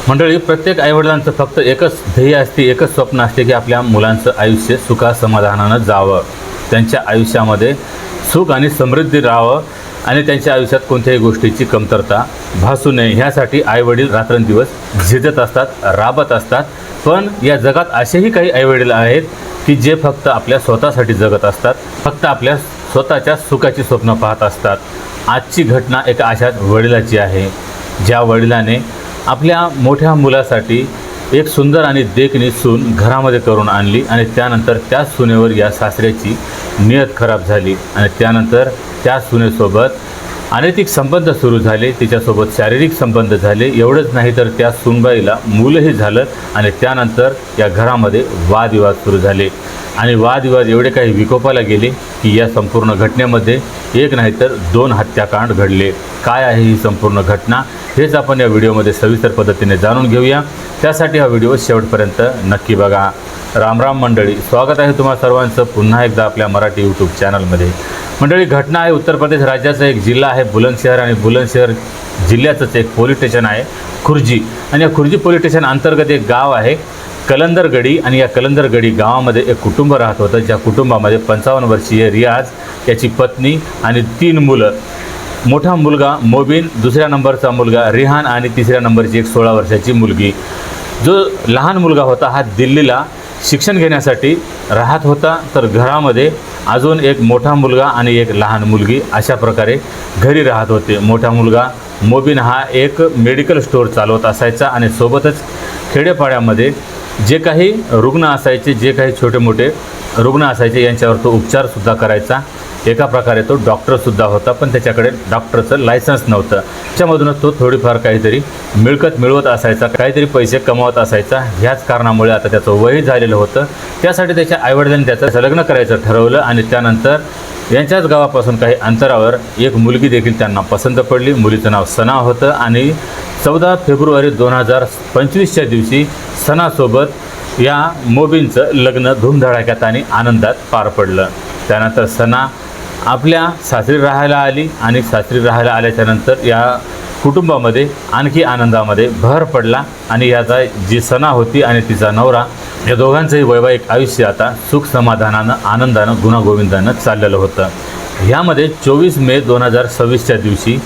मंडळी, प्रत्येक आईवडिलांचं फक्त एकच ध्येय असते, एकच स्वप्न असते की आपल्या मुलांचं आयुष्य सुखासमाधानानं जावं, त्यांच्या आयुष्यामध्ये सुख आणि समृद्धी राहावं आणि त्यांच्या आयुष्यात कोणत्याही गोष्टीची कमतरता भासू नये ह्यासाठी आईवडील रात्रंदिवस झिजत असतात, राबत असतात. पण या जगात असेही काही आईवडील आहेत की जे फक्त आपल्या स्वतःसाठी जगत असतात, फक्त आपल्या स्वतःच्या सुखाची स्वप्न पाहत असतात. आजची घटना एका अशाच वडिलाची आहे, ज्या वडिलाने आपल्या मोठ्या मुलासाठी एक सुंदर आणि देखणी सून घरामध्ये करून आणली आणि त्यानंतर त्या सुनेवर या सासऱ्याची नियत खराब झाली आणि त्यानंतर त्या सुनेसोबत अनैतिक संबंध सुरू झाले, तिच्यासोबत शारीरिक संबंध झाले. एवढंच नाही तर त्या सूनबाईला मुलंही झालं आणि त्यानंतर या घरामध्ये वादविवाद सुरू झाले आणि वादविवाद एवढे काही विकोपाला गेले की या संपूर्ण घटनेमध्ये एक नाही तर 2 हत्याकांड घडले. काय आहे ही संपूर्ण घटना हेच आपण या व्हिडिओमध्ये सविस्तर पद्धतीने जाणून घेऊया. त्यासाठी हा व्हिडिओ शेवटपर्यंत नक्की बघा. राम राम मंडळी, स्वागत आहे तुम्हा सर्वांचं पुन्हा एकदा आपल्या मराठी यूट्यूब चॅनलमध्ये. मंडळी, घटना आहे उत्तर प्रदेश राज्याचा एक जिल्हा आहे बुलंदशहर आणि बुलंदशहर जिल्ह्याचंच एक पोलीस स्टेशन आहे खुर्जी. आणि या खुर्जी पोलीस स्टेशन अंतर्गत एक गाव आहे कलंदरगडी आणि या कलंदरगडी गावामध्ये एक कुटुंब राहत होतं, ज्या कुटुंबामध्ये 55 वर्षीय रियाज, याची पत्नी आणि 3 मुलं. मोठा मुलगा मोबिन, दुसऱ्या नंबरचा मुलगा रिहान आणि तिसऱ्या नंबरची एक 16 वर्षाची मुलगी. जो लहान मुलगा होता हा दिल्लीला शिक्षण घेण्यासाठी राहत होता, तर घरामध्ये अजून एक मोठा मुलगा आणि एक लहान मुलगी अशा प्रकारे घरी राहत होते. मोठा मुलगा मोबिन हा एक मेडिकल स्टोअर चालवत असायचा आणि सोबतच खेडेपाड्यामध्ये जे काही रुग्ण असायचे, जे काही छोटे मोठे रुग्ण असायचे यांच्यावर तो उपचारसुद्धा करायचा. एका प्रकारे तो डॉक्टरसुद्धा होता, पण त्याच्याकडे डॉक्टरचं लायसन्स नव्हतं. त्याच्यामधूनच तो थोडीफार काहीतरी मिळकत मिळवत असायचा, काहीतरी पैसे कमवत असायचा. ह्याच कारणामुळे आता त्याचं वय झालेलं होतं. त्यासाठी त्याच्या आईवडिलांनी त्याचं लग्न करायचं ठरवलं आणि त्यानंतर यांच्याच गावापासून काही अंतरावर एक मुलगी देखील त्यांना पसंत पडली. मुलीचं नाव सना होतं आणि 14 फेब्रुवारी 2025च्या दिवशी सनासोबत या मोबिनचं लग्न धूमधडाक्यात आणि आनंदात पार पडलं. त्यानंतर सना आपल्या सासरी राहायला आली आणि सासरी राहायला आल्याच्यानंतर या कुटुंबामध्ये आणखी आनंदामध्ये भर पडला आणि याचा जी सना होती आणि तिचा नवरा या दोघांचंही वैवाहिक आयुष्य आता सुख समाधानानं, आनंदानं, गुणागोविंदानं चाललेलं होतं. ह्यामध्ये 24 मे 2026च्या दिवशी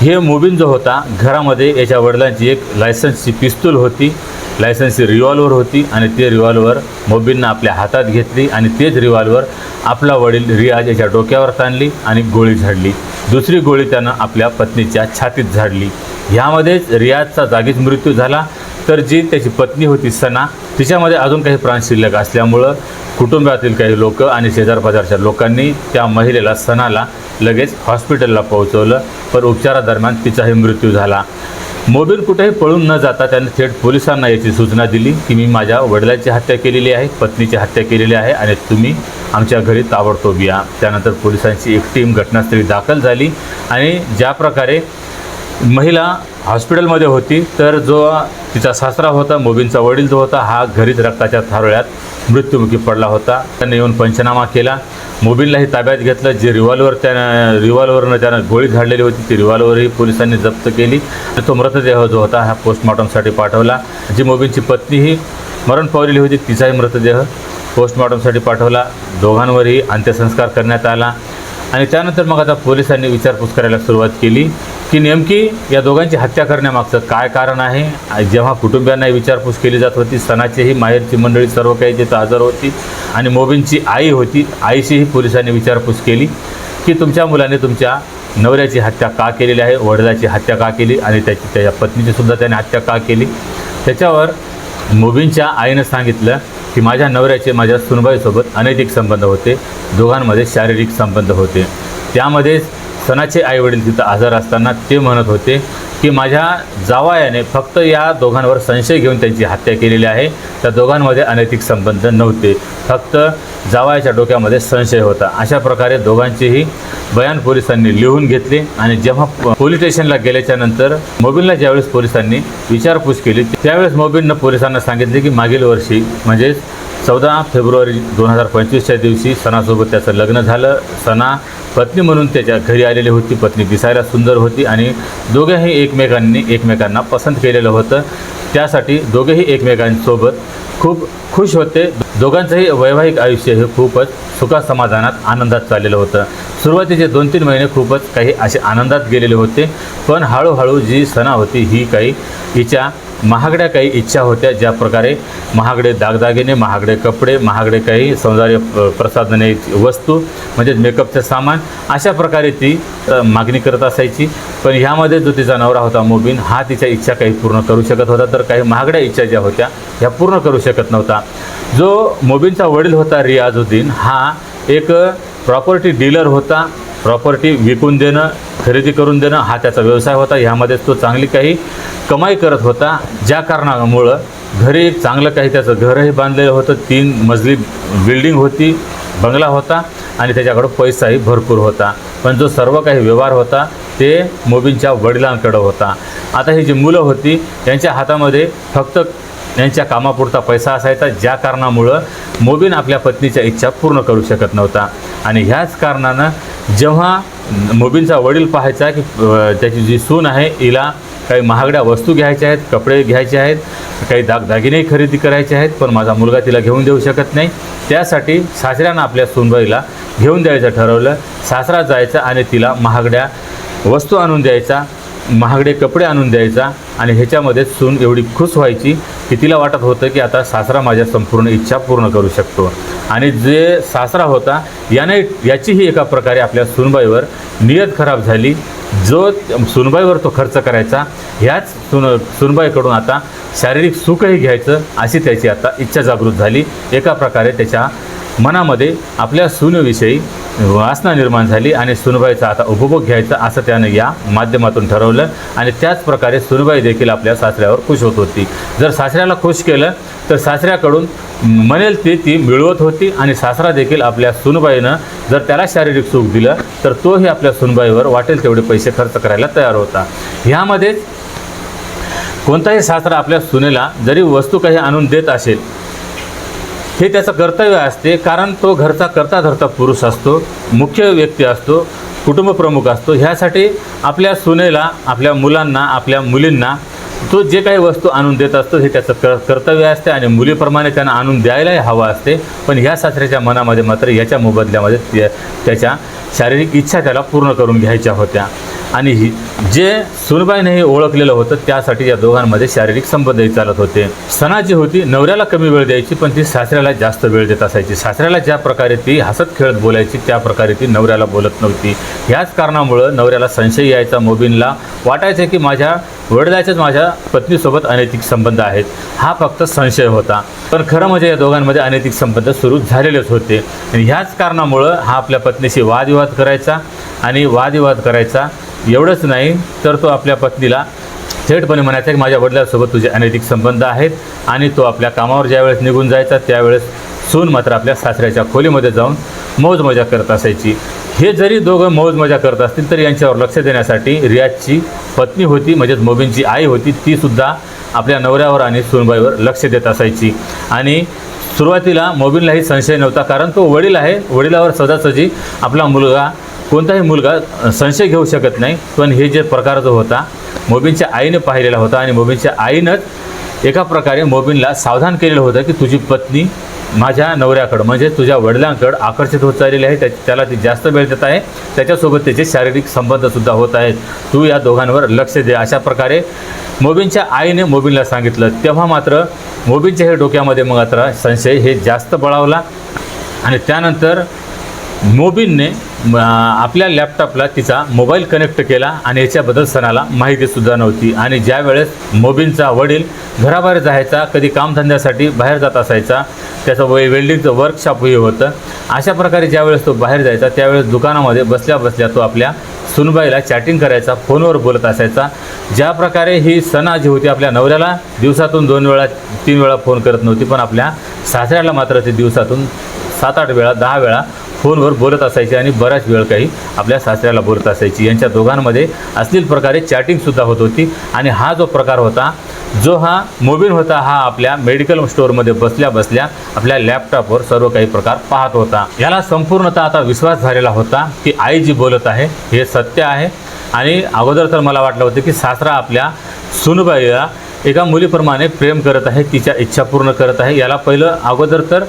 हे मोबिन जो होता घरामध्ये याच्या वडिलांची एक लायसन्सची पिस्तूल होती, लायसन्सची रिव्हॉल्वर होती आणि ते रिव्हॉल्वर मोबिननं आपल्या हातात घेतली आणि तेच रिव्हॉल्वर आपला वडील रियाज याच्या डोक्यावर ताणली आणि गोळी झाडली. दुसरी गोळी त्यानं आपल्या पत्नीच्या छातीत झाडली. ह्यामध्येच रियाजचा जागीच मृत्यू झाला, तर जी त्याची पत्नी होती सना, तिच्यामध्ये अजून काही प्राण शिल्लक असल्यामुळं कुटुंबातील काही लोक आणि शेजारपाजारच्या लोकांनी त्या महिलेला, सनाला लगेच हॉस्पिटलला पोहोचवलं, पण उपचारादरम्यान तिचाही मृत्यू झाला. मोबिन कुठेही पळून न जाता त्याने थेट पोलिसांना याची सूचना दिली की मी माझ्या वडिलांची हत्या केलेली आहे, पत्नीची हत्या केलेली आहे आणि तुम्ही आमच्या घरी ताबडतोब या. त्यानंतर पोलिसांची एक टीम घटनास्थळी दाखल झाली आणि ज्या प्रकारे महिला हॉस्पिटलमध्ये होती, तर जो तिचा सासरा होता, मोबिनचा वडील जो होता, हा घरीच रक्ताच्या थारोळ्यात मृत्युमुखी पडला होता. त्याने येऊन पंचनामा केला. मोबिनलाही ताब्यात घेतलं. जे रिव्हॉल्वरनं त्यानं गोळी झाडलेली होती ती रिव्हॉल्वरही पोलिसांनी जप्त केली. तो मृतदेह जो होता हा पोस्टमॉर्टमसाठी पाठवला. जी मोबिनची पत्नीही मरण पावलेली होती तिचाही मृतदेह पोस्टमॉर्टमसाठी पाठवला. दोघांवरही अंत्यसंस्कार करण्यात आला आणि त्यानंतर मग आता पोलिसांनी विचारपूस करायला सुरुवात केली की नेमकी या दोघांची हत्या करण्यामागचं काय कारण आहे. जेव्हा कुटुंबियांना विचारपूस केली जात होती, सणाचीही माहेरची मंडळी सर्व काही तिथं हजर होती आणि मोबिनची आई होती, आईशीही पोलिसांनी विचारपूस केली की तुमच्या मुलाने तुमच्या नवऱ्याची हत्या का केलेली आहे, वडिलाची हत्या का केली आणि त्याच्या पत्नीचीसुद्धा त्याने हत्या का केली. त्याच्यावर मोबिनच्या आईनं सांगितलं की माझ्या नवऱ्याचे माझ्या सुनबाईसोबत अनैतिक संबंध होते, दोघांमध्ये शारीरिक संबंध होते. त्यामध्येच सनाचे आईवडील तिथं हजर असताना ते म्हणत होते की माझ्या जावयाने फक्त या दोघांवर संशय घेऊन त्यांची हत्या केलेली आहे, त्या दोघांमध्ये अनैतिक संबंध नव्हते, फक्त जावयाच्या डोक्यामध्ये संशय होता. अशा प्रकारे दोघांचेही बयान पोलिसांनी लिहून घेतले आणि जेव्हा पोलीस स्टेशनला गेल्याच्यानंतर मोबिनला ज्यावेळेस पोलिसांनी विचारपूस केली त्यावेळेस मोबिननं पोलिसांना सांगितले की मागील वर्षी म्हणजेच 14 फेब्रुवारी 2025च्या दिवशी सणासोबत त्याचं लग्न झालं. सणा पत्नी म्हणून त्याच्या घरी आलेली होती. पत्नी दिसायला सुंदर होती आणि दोघेही एकमेकांना पसंत केलेलं होतं. त्यासाठी दोघेही एकमेकांसोबत खूप खुश होते. दोघांचंही वैवाहिक आयुष्य हे खूपच सुखासमाधानात आनंदात चाललेलं होतं. सुरुवातीचे 2-3 महिने खूपच काही असे आनंदात गेलेले होते. पण हळूहळू जी सणा होती ही काही हिच्या महागड्या काही इच्छा होत्या. ज्या प्रकारे महागडे दागदागिने, महागडे कपडे, महागडे काही सौंदर्य प्रसाधने वस्तू म्हणजेच मेकअपचं सामान, अशा प्रकारे ती मागणी करत असायची. पण ह्यामध्ये जो तिचा नवरा होता मोबिन, हा तिच्या इच्छा काही पूर्ण करू शकत होता, तर काही महागड्या इच्छा ज्या होत्या ह्या पूर्ण करू शकत नव्हता. जो मोबिनचा वडील होता रियाजुद्दीन, हा एक प्रॉपर्टी डीलर होता. प्रॉपर्टी विकून देणं, खरेदी करून देणं हा त्याचा व्यवसाय होता. ह्यामध्येच तो चांगली काही कमाई करत होता. ज्या कारणामुळं घरी चांगलं काही त्याचं घरही बांधलेलं होतं. 3 मजली बिल्डिंग होती, बंगला होता आणि त्याच्याकडं पैसाही भरपूर होता. पण जो सर्व काही व्यवहार होता ते मोबिनच्या वडिलांकडं होता. आता ही जी मुलं होती त्यांच्या हातामध्ये फक्त यांच्या कामापुरता पैसा असायचा, ज्या कारणामुळं मोबिन आपल्या पत्नीच्या इच्छा पूर्ण करू शकत नव्हता. आणि ह्याच कारणानं जेव्हा मोबिनचा वडील पाहायचा की त्याची जी सून आहे हिला काही महागड्या वस्तू घ्यायच्या आहेत, कपडे घ्यायचे आहेत, काही दागदागिने खरेदी करायचे आहेत, पण माझा मुलगा तिला घेऊन देऊ शकत नाही. त्यासाठी सासऱ्यानं आपल्या सूनबाईला घेऊन द्यायचं ठरवलं. सासरा जायचा आणि तिला महागड्या वस्तू आणून द्यायचा, महागडे कपडे आणून द्यायचा. आणि ह्याच्यामध्ये सून एवढी खुश व्हायची की तिला वाटत होतं की आता सासरा माझ्या संपूर्ण इच्छा पूर्ण करू शकतो. आणि जे सासरा होता याचीही एका प्रकारे आपल्या सूनबाईवर नियत खराब झाली. जो सूनबाईवर तो खर्च करायचा, ह्याच सूनबाईकडून आता शारीरिक सुखही घ्यायचं अशी त्याची आता इच्छा जागृत झाली. एका प्रकारे त्याच्या मनामध्ये आपल्या सूनविषयी वासना निर्माण झाली आणि सूनबाईचा आता उपभोग घ्यायचा असं त्यानं या माध्यमातून ठरवलं. आणि त्याच प्रकारे सूनबाई देखील आपल्या सासऱ्यावर खुश होत होती. जर सासऱ्याला खुश केलं तर सासऱ्याकडून म्हणेल ते ती मिळवत होती आणि सासरा देखील आपल्या सूनबाईनं जर त्याला शारीरिक सुख दिलं तर तोही आपल्या सूनबाईवर वाटेल तेवढे पैसे खर्च करायला तयार होता. ह्यामध्येच कोणताही सासरा आपल्या सुनेला जरी वस्तू काही आणून देत असेल हे त्याचं कर्तव्य असते, कारण तो घरचा करता धरता पुरुष असतो, मुख्य व्यक्ती असतो, कुटुंब प्रमुख असतो. ह्यासाठी आपल्या सुनेला, आपल्या मुलांना, आपल्या मुलींना तो जे काही वस्तू आणून देत असतो हे त्याचं कर्तव्य असते आणि मुलीप्रमाणे त्यांना आणून द्यायलाही हवं असते. पण ह्या सासऱ्याच्या मनामध्ये मात्र याच्या मोबदल्यामध्ये त्याच्या शारीरिक इच्छा त्याला पूर्ण करून घ्यायच्या होत्या. आणि जे सूनबाईनेही ओळखलेलं होतं त्यासाठी या दोघांमध्ये शारीरिक संबंधही चालत होते. सणा जी होती नवऱ्याला कमी वेळ द्यायची, पण ती सासऱ्याला जास्त वेळ देत असायची. सासऱ्याला ज्या प्रकारे ती हसत खेळत बोलायची त्या प्रकारे ती नवऱ्याला बोलत नव्हती. ह्याच कारणामुळं नवऱ्याला संशय यायचा. मोबिनला वाटायचं की माझ्या वडिलाचेच माझ्या पत्नीसोबत अनैतिक संबंध आहेत. हा फक्त संशय होता, पण खरं म्हणजे या दोघांमध्ये अनैतिक संबंध सुरू झालेलेच होते. आणि ह्याच कारणामुळं हा आपल्या पत्नीशी वादविवाद करायचा. आणि वादविवाद करायचा एवढंच नाही तर तो आपल्या पत्नीला थेटपणे म्हणायचा की माझ्या वडिलांसोबत तुझे अनैतिक संबंध आहेत. आणि तो आपल्या कामावर ज्यावेळेस निघून जायचा त्यावेळेस सून मात्र आपल्या सासऱ्याच्या खोलीमध्ये जाऊन मौज मजा करत असायची. हे जरी दोघं मौज मजा करत असतील तर यांच्यावर लक्ष देण्यासाठी रियाजची पत्नी होती, म्हणजेच मोबिनची आई होती, तीसुद्धा आपल्या नवऱ्यावर आणि सूनबाईवर लक्ष देत असायची. आणि सुरुवातीला मोबिनलाही संशय नव्हता, कारण तो वडील आहे, वडिलावर सहजासहजी आपला मुलगा, कोणताही मुलगा संशय घेऊ शकत नाही. पण हे जे प्रकार जो होता मोबिनच्या आईने पाहिलेला होता आणि मोबिनच्या आईनंच एका प्रकारे मोबिनला सावधान केलेलं होतं की तुझी पत्नी माझ्या नवऱ्याकडं म्हणजे तुझ्या वडिलांकडं आकर्षित होत चाललेली आहे, त्याला ती जास्त वेळ देत आहे, त्याच्यासोबत त्याचे शारीरिक संबंधसुद्धा होत आहेत, तू या दोघांवर लक्ष दे, अशा प्रकारे मोबिनच्या आईने मोबिनला सांगितलं. तेव्हा मात्र मोबिनच्या हे डोक्यामध्ये मात्र संशय हे जास्त बळावला. आणि त्यानंतर मोबिनने आपल्या लॅपटॉपला तिचा मोबाईल कनेक्ट केला आणि याच्याबद्दल सणाला माहितीसुद्धा नव्हती. आणि ज्या वेळेस मोबिनचा वडील घराबाहेर जायचा, कधी कामधंद्यासाठी बाहेर जात असायचा, त्याचं वेल्डिंगचं वर्कशॉपही होतं, अशा प्रकारे ज्यावेळेस तो बाहेर जायचा त्यावेळेस दुकानामध्ये बसल्या बसल्या तो आपल्या सुनबाईला चॅटिंग करायचा, फोनवर बोलत असायचा. ज्या प्रकारे ही सणा जी होती आपल्या नवऱ्याला दिवसातून 2 वेळा 3 वेळा फोन करत नव्हती, पण आपल्या सासऱ्याला मात्र ती दिवसातून 7-8 वेळा 10 वेळा फोनवर बोलत असायची आणि बराच वेळ काही आपल्या सासऱ्याला बोलत असायची. यांच्या दोघांमध्ये अश्लील प्रकारे चॅटिंगसुद्धा होत होती. आणि हा जो प्रकार होता जो हा मोबिन होता हा आपल्या मेडिकल स्टोअरमध्ये बसल्या बसल्या आपल्या लॅपटॉपवर सर्व काही प्रकार पाहत होता. याला संपूर्णतः आता विश्वास झालेला होता की आई जी बोलत आहे हे सत्य आहे. आणि अगोदर तर मला वाटलं होतं की सासरा आपल्या सुनबाईला एका मुलीप्रमाणे प्रेम करत आहे, तिच्या इच्छा पूर्ण करत आहे. याला पहिलं अगोदर तर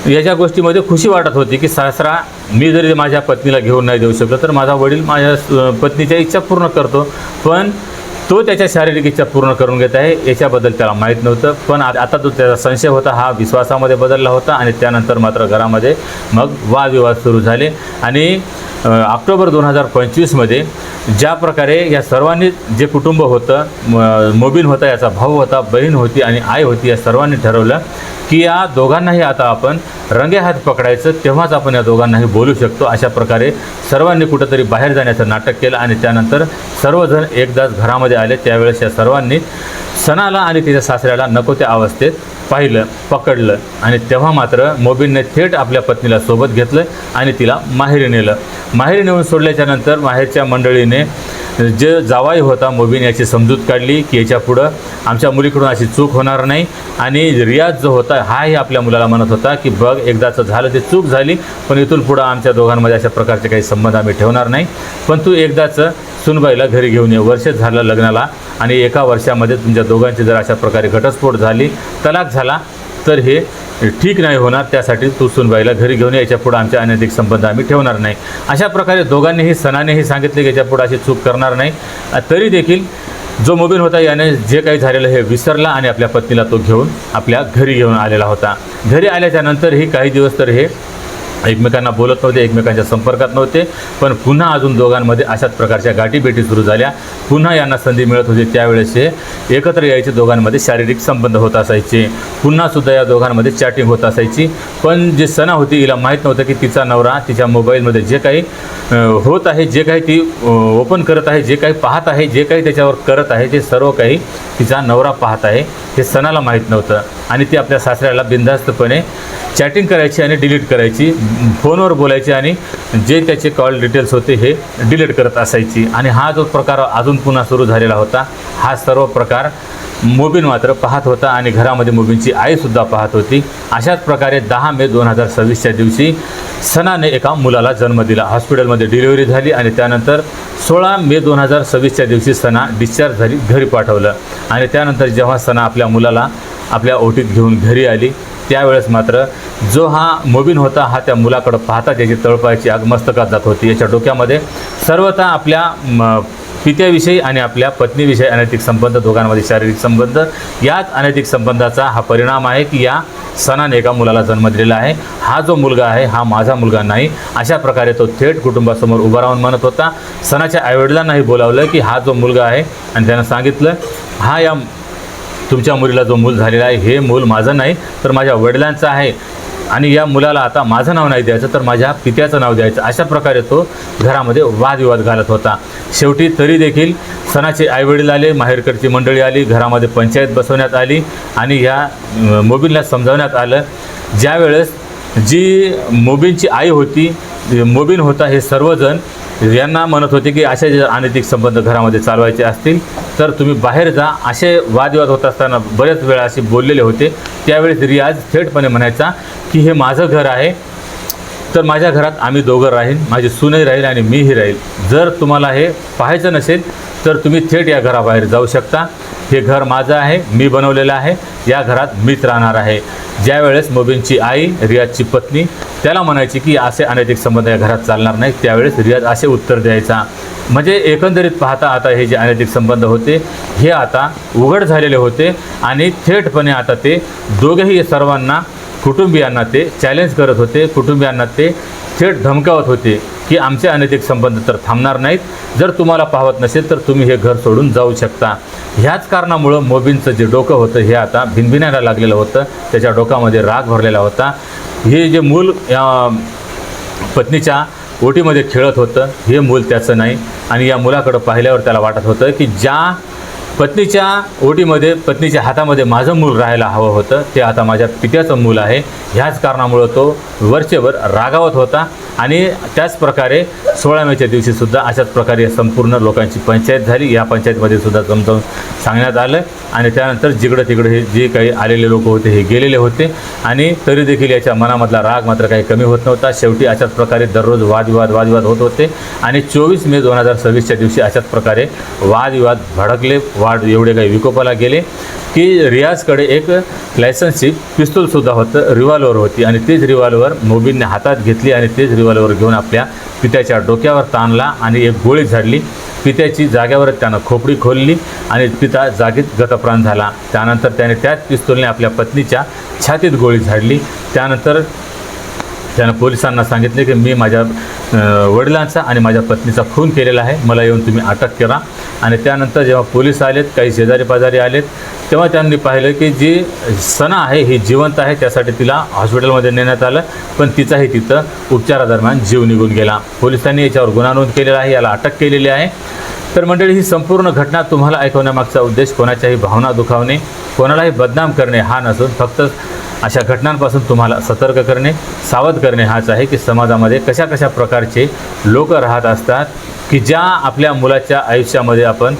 याच्या गोष्टीमध्ये खुशी वाटत होती की सासरा मी जरी माझ्या पत्नीला घेऊन नाही देऊ शकलो तर माझा वडील माझ्या पत्नीच्या इच्छा पूर्ण करतो, पण तो त्याच्या शारीरिक इच्छा पूर्ण करून घेत आहे याच्याबद्दल त्याला माहीत नव्हतं. पण आता जो त्याचा संशय होता हा विश्वासामध्ये बदलला होता. आणि त्यानंतर मात्र घरामध्ये मग वादविवाद सुरू झाले. आणि ऑक्टोबर 2025मध्ये ज्या प्रकारे या सर्वांनी जे कुटुंब होतं, मोबिन होता, याचा भाऊ होता, बहीण होती आणि आई होती, या सर्वांनी ठरवलं की या दोघांनाही आता आपण रंगे हात पकडायचं, तेव्हाच आपण या दोघांनाही बोलू शकतो. अशा प्रकारे सर्वांनी कुठंतरी बाहेर जाण्याचं नाटक केलं. आणि त्यानंतर सर्वजण एकदाच घरामध्ये आले. त्यावेळेस या सर्वांनी सणाला आणि तिच्या सासऱ्याला नको त्या अवस्थेत पाहिलं, पकडलं. आणि तेव्हा मात्र मोबिनने थेट आपल्या पत्नीला सोबत घेतलं आणि तिला माहेरी नेलं. माहेरी नेऊन सोडल्याच्या नंतर माहेरच्या मंडळीने जे जावाई होता मोबिन याची समजूत काढली की याच्या पुढं आमच्या मुलीकडून अशी चूक होणार नाही. आणि रियाज जो होता हाही आपल्या मुलाला म्हणत होता की बघ एकदाचं झालं ते चूक झाली, पण इथून पुढं आमच्या दोघांमध्ये अशा प्रकारचे काही संबंध आम्ही ठेवणार नाही, पण तू एकदाचं सुनबाईला घरी घेऊन ये. वर्ष झालं लग्नाला आणि एका वर्षामध्ये तुमच्या दोघांची जर अशा प्रकारे घटस्फोट झाली, तलाक झाला तर हे ठीक नाही होणार. त्यासाठी तू सुनबाईला घरी घेऊन याच्या पुढं आमचे अनैतिक संबंध आम्ही ठेवणार नाही. अशा प्रकारे दोघांनीही सणानेही सांगितले की याच्या पुढं अशी चूक करणार नाही. तरी देखील जो मोबिन होता याने जे काही झालेलं हे विसरला आणि आपल्या पत्नीला तो घेऊन आपल्या घरी घेऊन आलेला होता. घरी आल्याच्या नंतरही काही दिवस तर हे एकमेकांना बोलत नव्हते, एकमेकांच्या संपर्कात नव्हते. पण पुन्हा अजून दोघांमध्ये अशाच प्रकारच्या गाठीभेटी सुरू झाल्या. पुन्हा यांना संधी मिळत होती त्यावेळेस हे एकत्र यायचे, दोघांमध्ये शारीरिक संबंध होत असायचे. पुन्हासुद्धा या दोघांमध्ये चॅटिंग होत असायची. पण जे सना होती हिला माहीत नव्हतं की तिचा नवरा तिच्या मोबाईलमध्ये जे काही होत आहे, जे काही ती ओपन करत आहे, जे काही पाहत आहे, जे काही त्याच्यावर करत आहे, ते सर्व काही तिचा नवरा पाहत आहे हे सनाला माहीत नव्हतं. आणि ती आपल्या सासऱ्याला बिनधास्तपणे चॅटिंग करायची आणि डिलीट करायची, फोनवर बोलायची आणि जे त्याचे कॉल डिटेल्स होते हे डिलीट करत असायची. आणि हा जो प्रकार अजून पुन्हा सुरू झालेला होता, हा सर्व प्रकार मोबिन मात्र पाहत होता आणि घरामध्ये मोबिनची आईसुद्धा पाहत होती. अशाच प्रकारे 10 मे 2026च्या दिवशी सनाने एका मुलाला जन्म दिला. हॉस्पिटलमध्ये डिलिव्हरी झाली आणि त्यानंतर 16 मे 2026च्या दिवशी सना डिस्चार्ज झाली, घरी पाठवलं. आणि त्यानंतर जेव्हा सना आपल्या मुलाला आपल्या ओटीत घेऊन घरी आली त्यावेळेस मात्र जो हा मोबिन होता हा त्या मुलाकडं पाहता त्याची तळपायाची आग मस्तकात जात होती. याच्या डोक्यामध्ये सर्वथा आपल्या पित्याविषयी आणि आपल्या पत्नीविषयी अनैतिक संबंध, दोघांमध्ये शारीरिक संबंध, याच अनैतिक संबंधाचा हा परिणाम आहे की या सणाने एका मुलाला जन्म दिलेला आहे. हा जो मुलगा आहे हा माझा मुलगा नाही, अशा प्रकारे तो थेट कुटुंबासमोर उभा राहून म्हणत होता. सणाच्या आईवडिलांनाही बोलावलं की हा जो मुलगा आहे आणि त्यानं सांगितलं हा या तुमच्या मुलीला जो मूल झालेला आहे हे मूल माझं नाही तर माझ्या वडिलांचं आहे आणि या मुलाला आता माझं नाव नाही द्यायचं तर माझ्या पित्याचं नाव द्यायचं. अशा प्रकारे तो घरामध्ये वादविवाद घालत होता. शेवटी तरी देखील सणाचे आईवडील आले, माहेरकडची मंडळी आली, घरामध्ये पंचायत बसवण्यात आली आणि ह्या मोबिनला समजावण्यात आलं. ज्यावेळेस जी मोबिनची आई होती, मोबिन होता, हे सर्वजण यांना म्हणत होते की असे जे अनैतिक संबंध घरामध्ये चालवायचे असतील तर तुम्ही बाहेर जा. असे वादविवाद होत असताना बरेच वेळा असे बोललेले होते. त्यावेळेस रियाज थेटपणे म्हणायचा की हे माझं घर आहे तर माझ्या घरात आम्ही दोघं राहील, माझी सूनही राहील आणि मीही राहील. जर तुम्हाला हे पाहायचं नसेल तर तुम्ही थेट या घराबाहेर जाऊ शकता. हे घर माझं आहे, मी बनवलेलं आहे, या घरात मीच राहणार आहे. ज्यावेळेस मोबिनची आई, रियाजची पत्नी, त्याला म्हणायची की असे अनैतिक संबंध या घरात चालणार नाहीत, त्यावेळेस रियाज असे उत्तर द्यायचा. म्हणजे एकंदरीत पाहता आता हे जे अनैतिक संबंध होते हे आता उघड झालेले होते आणि थेटपणे आता ते दोघेही सर्वांना, कुटुंबियांना ते चॅलेंज करत होते. कुटुंबियांना ते थेट धमकावत होते की आमचे अनैतिक संबंध तर थांबणार नाहीत, जर तुम्हाला पाहत नसेल तर तुम्ही हे घर सोडून जाऊ शकता. ह्याच कारणामुळं मोबिनचं जे डोकं होतं हे आता भिनभिनायला लागलेलं होतं. त्याच्या डोक्यामध्ये राग भरलेला होता. हे जे मूल पत्नीच्या ओटीमध्ये खेळत होतं हे मूल त्याचं नाही आणि या मुलाकडं पाहिल्यावर त्याला वाटत होतं की ज्या पत्नीच्या ओटीमध्ये पत्नीच्या हातामध्ये माझं मूल राहायला हवं होतं, ते आता माझ्या पित्याचं मूल आहे. ह्याच कारणामुळं तो वरचेवर रागावत होता. आणि त्याचप्रकारे 16 मेच्या दिवशीसुद्धा अशाच प्रकारे संपूर्ण लोकांची पंचायत झाली. या पंचायतीमध्ये सुद्धा समजावून सांगण्यात आलं आणि त्यानंतर जिकडं तिकडं हे जे काही आलेले लोक होते हे गेलेले होते. आणि तरी देखील याच्या मनामधला राग मात्र काही कमी होत नव्हता. शेवटी अशाच प्रकारे दररोज वादविवाद होत होते. आणि 24 मे 2026च्या दिवशी अशाच प्रकारे वादविवाद भडकले. वाद एवढे काही विकोपाला गेले की रियाजकडे एक लायसन्सची पिस्तूलसुद्धा होतं, रिव्हॉल्वर होती. आणि तेच रिव्हॉल्वर मोबीनने हातात घेतली आणि तेच रिव्हॉल्वर घेऊन आपल्या पित्याच्या डोक्यावर ताणला आणि एक गोळी झाडली. पित्याची जाग्यावर त्यानं खोपडी खोलली आणि पिता जागीत गतप्राण झाला. त्यानंतर त्याने त्याच पिस्तूलने आपल्या पत्नीच्या छातीत गोळी झाडली. त्यानंतर त्यानं पोलिसांना सांगितले की मी माझ्या वडिलांचा आणि माझ्या पत्नीचा खून केलेला आहे, मला येऊन तुम्ही अटक करा. आणि त्यानंतर जेव्हा पोलीस आलेत, काही शेजारी पाजारी आलेत, तेव्हा त्यांनी पाहिलं की जी सना आहे ही जिवंत आहे. त्यासाठी तिला हॉस्पिटलमध्ये नेण्यात आलं, पण तिचाही तिथं उपचारादरम्यान जीव निघून गेला. पोलिसांनी याच्यावर गुन्हा नोंद केलेला आहे, याला अटक केलेली आहे. तर मंडळी, ही संपूर्ण घटना तुम्हाला ऐकवण्यामागचा उद्देश कोणाच्याही भावना दुखावणे, कोणालाही बदनाम करणे हा नसून फक्त अशा घटनांपासून तुम्हाला सतर्क करणे, सावध करणे हाच आहे की समाजामध्ये कशा कशा प्रकारचे लोक राहत असतात की ज्या आपल्या मुलाच्या आयुष्यामध्ये आपण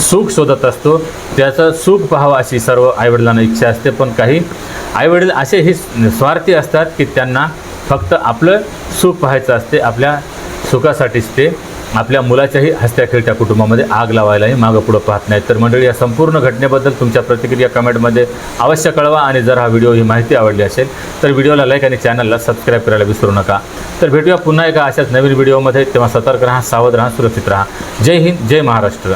सुख शोधत असतो, त्याचं सुख पाहावं अशी सर्व आईवडिलांना इच्छा असते. पण काही आईवडील असेही स्वार्थी असतात की त्यांना फक्त आपलं सुख पाहायचं असते, आपल्या सुखासाठीच ते आपल्या मुलाच्याही हसत्या खेळत्या कुटुंबामध्ये आग लावायलाही मागं पुढं पाहत नाहीत. तर मंडळी, या संपूर्ण घटनेबद्दल तुमच्या प्रतिक्रिया कमेंटमध्ये अवश्य कळवा. आणि जर हा व्हिडिओ ही माहिती आवडली असेल तर व्हिडिओला लाईक आणि चॅनलला सबस्क्राईब करायला विसरू नका. तर भेटूया पुन्हा एका अशाच नवीन व्हिडिओमध्ये. तेव्हा सतर्क राहा, सावध राहा, सुरक्षित राहा. जय हिंद, जय महाराष्ट्र.